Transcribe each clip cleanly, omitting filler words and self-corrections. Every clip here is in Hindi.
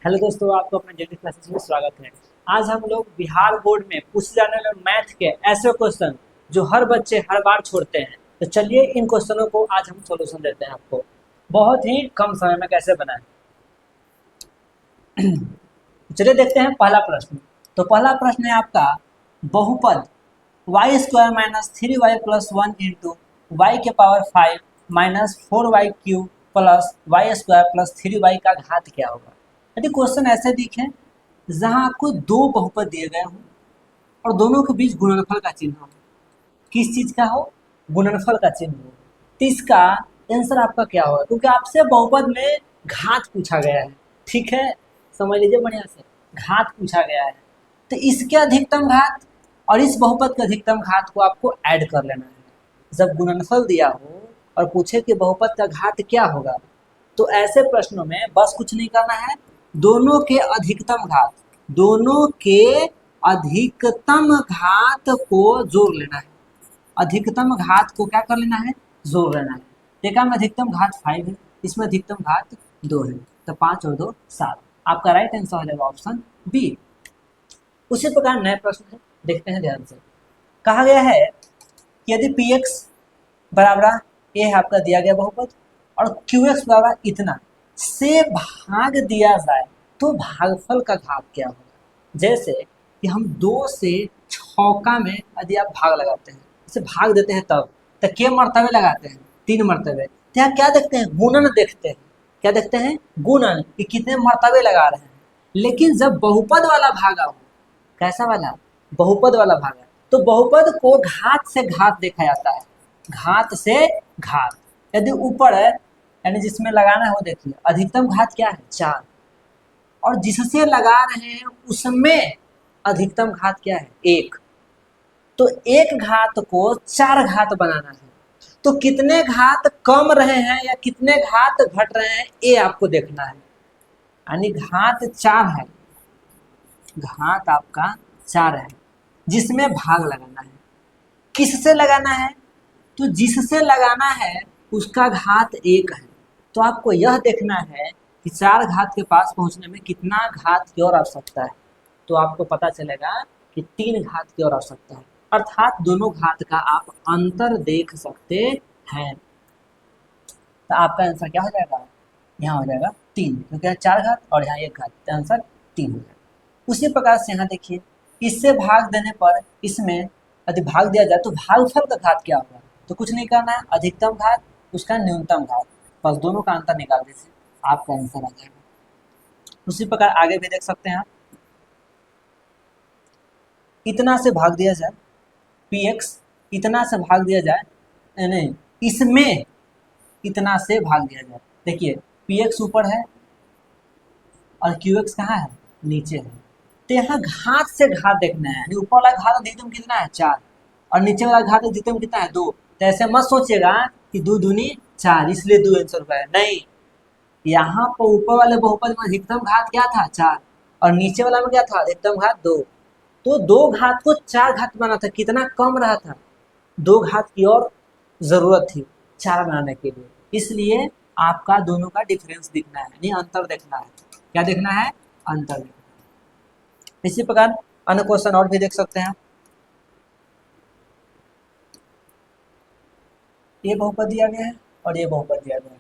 हेलो दोस्तों, आपको अपने डेली क्लासेस में स्वागत है। आज हम लोग बिहार बोर्ड में पूछे जाने वाले मैथ के ऐसे क्वेश्चन जो हर बच्चे हर बार छोड़ते हैं, तो चलिए इन क्वेश्चनों को आज हम सॉल्यूशन देते हैं आपको बहुत ही कम समय में कैसे बनाएं। चलिए देखते हैं पहला प्रश्न। तो पहला प्रश्न है आपका बहुपद y square minus three y plus one into y के power 5 minus 4y³ plus y square plus 3y का घात क्या होगा। यदि क्वेश्चन ऐसे दिखे जहां आपको दो बहुपद दिए गए हों और दोनों के बीच गुणनफल का चिन्ह हो, किस चीज का हो, गुणनफल का चिन्ह हो, तो इसका आंसर आपका क्या होगा, क्योंकि आपसे बहुपद में घात पूछा गया है। ठीक है, समझ लीजिए बढ़िया से, घात पूछा गया है तो इसके अधिकतम घात और इस बहुपद के अधिकतम घात को आपको ऐड कर लेना है। जब गुणनफल दिया हो और पूछे कि बहुपद का घात क्या होगा, तो ऐसे प्रश्नों में बस कुछ नहीं करना है, दोनों के अधिकतम घात, दोनों के अधिकतम घात को जोड़ लेना है। अधिकतम घात को क्या कर लेना है, जोड़ लेना है। देखा में अधिकतम घात 5 है, इसमें अधिकतम घात 2 है, तो 5 और 2 7। आपका राइट आंसर हो जाएगा ऑप्शन बी। उसी प्रकार नए प्रश्न है, देखते हैं ध्यान से। कहा गया है कि यदि पी एक्स बराबर ये है आपका दिया गया बहुपद और क्यू एक्स बराबर इतना से भाग दिया जाए तो भागफल का घात क्या होगा। जैसे कि हम 2 से 6 में यदि आप भाग लगाते हैं, इसे भाग देते हैं तब तो के मर्तबे लगाते हैं, 3 मर्तबे। तो यहाँ क्या देखते हैं, गुणन देखते हैं। क्या देखते हैं, गुणन, कि कितने मर्तबे लगा रहे हैं। लेकिन जब बहुपद वाला भागा हो, कैसा वाला, बहुपद वाला भागा, तो बहुपद को घात से घात देखा जाता है, घात से घात। यदि ऊपर है यानी जिसमें लगाना है वो देखिए, अधिकतम घात क्या है 4, और जिससे लगा रहे हैं उसमें अधिकतम घात क्या है 1। तो एक घात को 4 घात बनाना है, तो कितने घात कम रहे हैं या कितने घात घट रहे हैं ये आपको देखना है। यानी घात 4 है, घात आपका 4 है, जिसमें भाग लगाना है। किससे लगाना है, तो जिससे लगाना है उसका घात 1 है। तो आपको यह देखना है कि 4 घात के पास पहुंचने में कितना घात की और आवश्यकता है। तो आपको पता चलेगा कि 3 घात की और आवश्यकता है, अर्थात दोनों घात का आप अंतर देख सकते हैं। तो आपका आंसर क्या हो जाएगा, यहाँ हो जाएगा 3, क्योंकि 4 घात और यहाँ 1 घात, तो आंसर 3 हो जाएगा। उसी प्रकार से यहाँ देखिए, इससे भाग देने पर इसमें यदि भाग दिया जाए तो भागफल का घात क्या होगा। तो कुछ नहीं करना है, अधिकतम घात उसका न्यूनतम घात, बस दोनों का अंतर निकाल दीजिए, आपका आंसर आ जाएगा। उसी प्रकार आगे भी देख सकते हैं आप, इतना से भाग दिया जाए, पी एक्स इतना से भाग दिया जाए, नहीं इसमें इतना से भाग दिया जाए। देखिए पी एक्स ऊपर है और क्यू एक्स कहाँ है, नीचे है। तो यहाँ घात से घात देखना है, ऊपर वाला घात अधिकतम कितना है 4 और नीचे वाला घात अधिकतम कितना है 2। तो ऐसे मत सोचिएगा कि 2 दूनी 4 इसलिए 2 आंसर हुआ है, नहीं। यहाँ पर ऊपर वाले बहुपद में अधिकतम घात क्या था 4 और नीचे वाला में क्या था अधिकतम घात 2। तो 2 घात को 4 घात बना था, कितना कम रहा था, 2 घात की और जरूरत थी 4 बनाने के लिए। इसलिए आपका दोनों का डिफरेंस दिखना है, यानी अंतर देखना है। क्या देखना है, अंतर देखना है। इसी प्रकार अन्य क्वेश्चन और भी देख सकते हैं। ये बहुपद दिया गया है और ये बहुपद दिया गया है,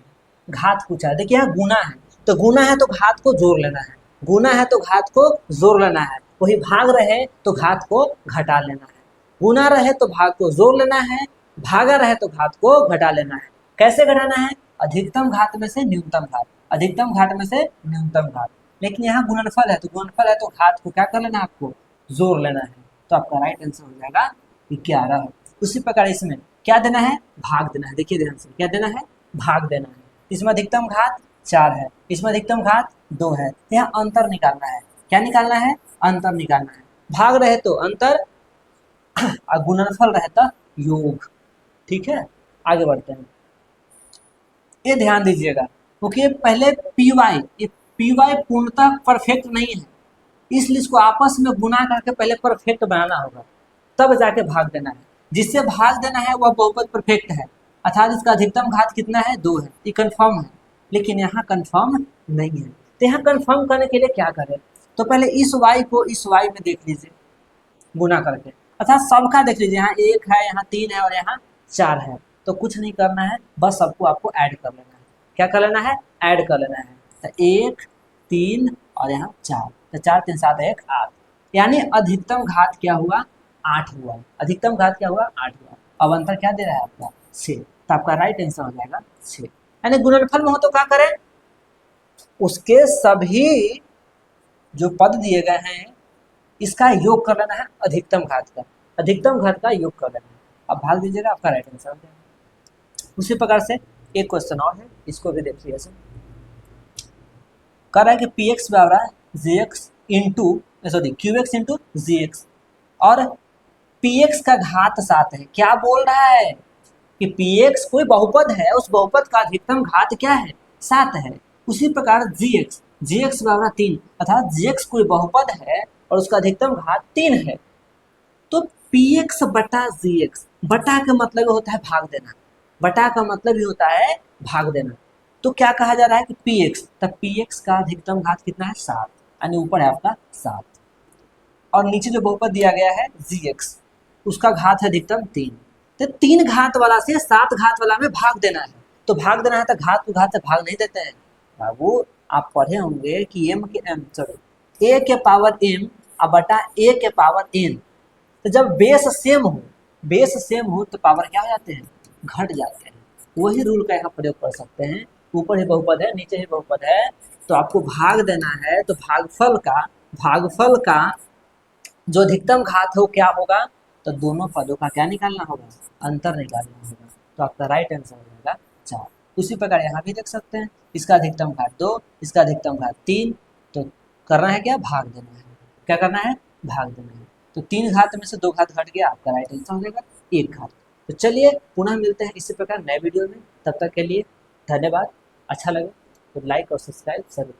घात पूछा है। देखिए यहाँ गुना है, तो गुना है तो घात को जोड़ लेना है, गुना है तो घात को जोड़ लेना है। वही भाग रहे तो घात को घटा लेना है, गुना रहे तो भाग को जोड़ लेना है, भागा रहे तो घात को घटा लेना है। कैसे घटाना है, अधिकतम घात में से न्यूनतम घात, अधिकतम घात में से न्यूनतम घात। लेकिन यहाँ गुणनफल है, तो गुणनफल है तो घात को क्या कर लेना है, आपको जोड़ लेना है। तो आपका राइट आंसर हो जाएगा 11। उसी प्रकार इसमें क्या देना है, भाग देना है। देखिए ध्यान से, क्या देना है, भाग देना है। इसमें अधिकतम घात 4 है, इसमें अधिकतम घात 2 है, तो यहाँ अंतर निकालना है। क्या निकालना है, अंतर निकालना है। भाग रहे तो अंतर और गुणनफल रहता योग। ठीक है, आगे बढ़ते हैं। ये ध्यान दीजिएगा, क्योंकि ये पहले पी वाई, ये पी वाई पूर्णतः परफेक्ट नहीं है, इसलिए इसको आपस में गुना करके पहले परफेक्ट बनाना होगा, तब जाके भाग देना है। जिससे भाग देना है वह बहुपद परफेक्ट है, अर्थात इसका अधिकतम घात कितना है 2 है, ये कंफर्म है। लेकिन यहाँ कंफर्म नहीं है, तो यहाँ कंफर्म करने के लिए क्या करें, तो पहले इस y को इस y में देख लीजिए गुना करके, अर्थात सबका देख लीजिए, यहाँ 1 है, यहाँ 3 है और यहाँ 4 है, तो कुछ नहीं करना है, बस सबको आपको ऐड कर लेना है। क्या कर लेना है, ऐड कर लेना है। तो 1 3 और यहाँ 4, तो 4 3 7 1 8, यानी अधिकतम घात क्या हुआ, 8 हुआ। अधिकतम घात क्या हुआ, 8 हुआ। अब अंतर क्या दे रहा है आपका, 6, तो आपका राइट आंसर हो जाएगा 6। यानी गुणनफल में हो तो क्या करें, उसके सभी जो पद दिए गए हैं इसका योग कर लेना है अधिकतम घात का, अधिकतम घात का योग कर लेना है। अब भाग दीजिएगा, आपका राइट आंसर हो जाएगा। उसी प्रकार से एक क्वेश्चन और है, इसको भी देखिए। ऐसे कह रहा है कि पी एक्स बराबर है g x into sorry q x into g x, और पी एक्स का घात 7 है। क्या बोल रहा है कि पी एक्स कोई बहुपद है, उस बहुपद का अधिकतम घात क्या है, 7 है। उसी प्रकार जी एक्स बराबर 3, अर्थात जी एक्स कोई बहुपद है और उसका अधिकतम घात 3 है। तो पी एक्स बटा जी एक्स, बटा का मतलब होता है भाग देना, बटा का मतलब ही होता है भाग देना। तो क्या कहा जा रहा है कि पी एक्स, तब पी एक्स का अधिकतम घात कितना है, 7, यानी ऊपर है आपका 7, और नीचे जो बहुपद दिया गया है जी एक्स, उसका घात है अधिकतम 3। तो 3 घात वाला से 7 घात वाला में भाग देना है, तो भाग देना है तो घात को घात से भाग नहीं देते हैं बाबू। आप पढ़े होंगे कि एम के एम सॉरी ए के पावर एम अब बटा ए के पावर एन, तो जब बेस सेम हो तो पावर क्या हो जाते हैं, घट जाते हैं। वही रूल का यहाँ प्रयोग कर सकते हैं। ऊपर ही बहुपद है, नीचे ही बहुपद है, तो आपको भाग देना है, तो भागफल का जो अधिकतम घात हो क्या होगा, तो दोनों पदों का क्या निकालना होगा, अंतर निकालना होगा। तो आपका राइट आंसर हो जाएगा 4। उसी प्रकार यहाँ भी देख सकते हैं, इसका अधिकतम घात 2, इसका अधिकतम घात 3, तो करना है क्या, भाग देना है। क्या करना है, भाग देना है। तो 3 घात में से 2 घात घट गया, आपका राइट आंसर हो जाएगा 1 घात। तो चलिए पुनः मिलते हैं इसी प्रकार नए वीडियो में, तब तक के लिए धन्यवाद। अच्छा लगे तो लाइक और सब्सक्राइब जरूर।